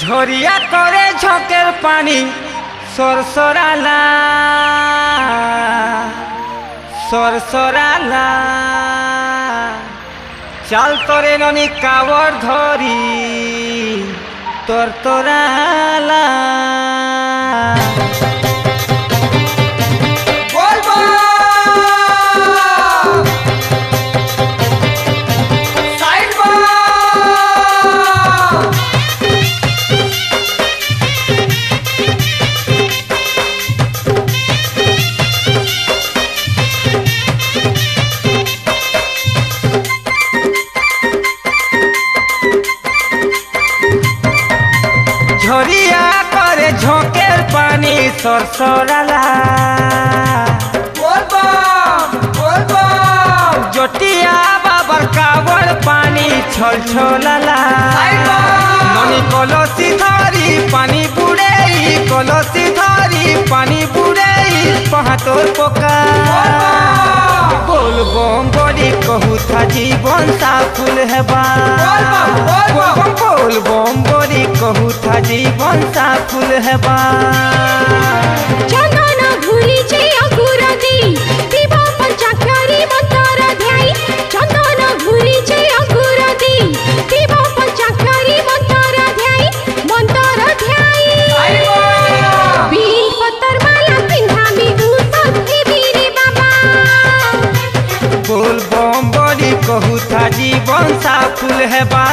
ঝরিয়া করে ঝকের পানি সরসরালা সরসরালা চাল তরে ননি কাবর ধরি তোর তোরালা ঝরিয়া করে ঝকের পানি সরসরালা জটিয়া বাবার কাবর পানি ছল ছলালা ননি কলসি ধরি পানি বুড়েই কলসি ধরি পানি বুড়েই পাহাতর পকা बोल बम बड़ी कहू था जीवन साफुल हेबा बोल बम बड़ी कहू था जीवन साफुल हेबा चंदन घुरी जे अघुरदी दिवा पंचाक्षरी मंत्र ध्याई चंदन घुरी जे अघुरदी दिवा पंचाक्षरी मंत्र ध्याई बीन पत्तर माला पिंधामी ऊसत वीरे बाबा बोल बम बड़ी कहू था जीवन साफुल हेबा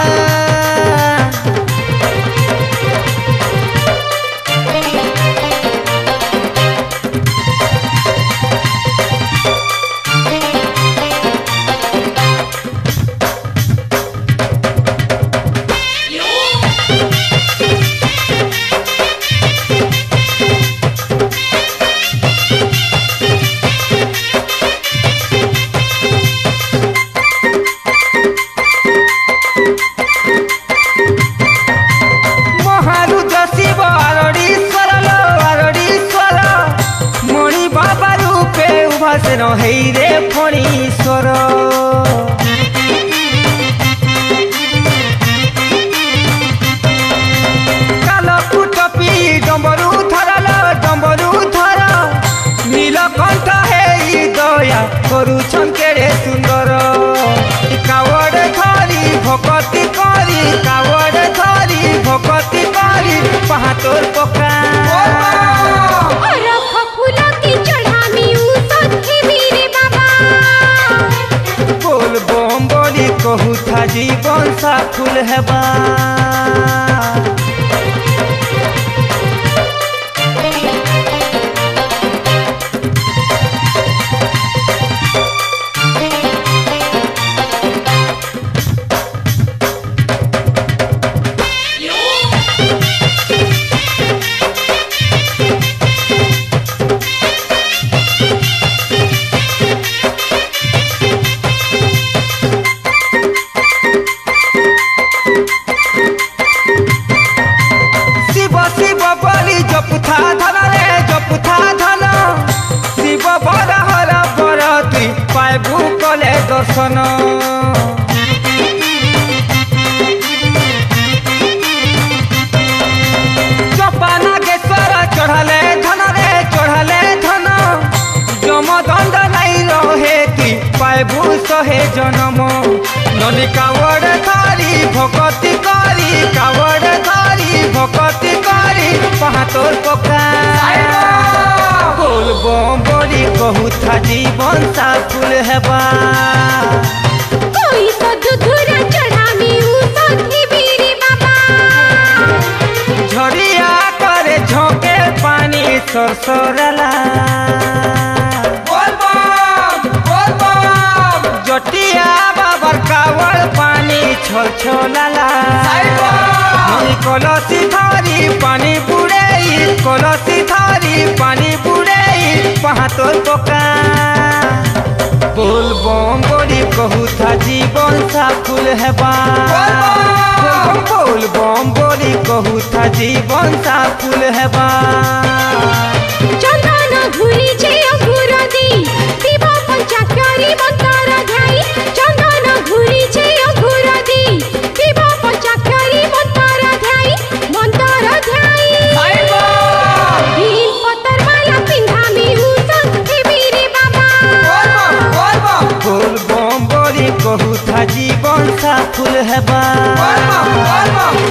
रे फणीश्वर कालकुटपी डम्बरू धरल डम्बरू धर नीलकंठ हे दया करुछन केड़े सुंदर कावड़ धरी भक्ति करी कावड़ धरी भक्ति करी पहातोर पका कहू था जीवन साफुल हेबा जपुथा धन रे जपुथा धन शिव बर हर बर तुई पाइबू कले दर्शन चपा नागेश्वर चढ़ले धन रे चढ़ले धन जम दंड नहीं रहे तुई पाइबू सहे जन्म ननी कावड़ धरी भक्ति करी कावड़ धरी भक्ति करी पहातोर पका बोल बम बड़ी कहू था जीवन साफुल हेबा कोई सदुधुरा चढ़ामी ऊसत वीरे बाबा झरिया करे झोंके पानी सरसराला जटिया बाबर कावड़ पानी छल छलाला कलसी धरी पानी बुड़ेई कलसी धरी पानी बुड़ेई पहातोर पका बोल बम बड़ी कहू था जीवन साफुल हेबा बोल बम बड़ी कहू था जीवन साफुल हेबा चंदन घुरी जे अघुरदी दिवा पंचाक्षरी मंत्र ध्याई चंदन घुरी जे अघुरदी दिवा पंचाक्षरी मंत्र ध्याई मंत्र फूल हेबा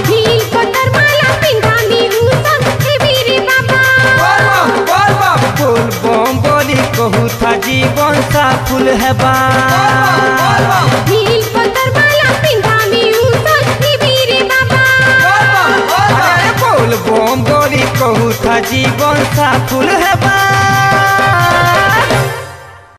नील पत्थर माला पिंधानी उसन हे वीर बाबा बोल बम बोली कहू था जीवन सा फूल हेबा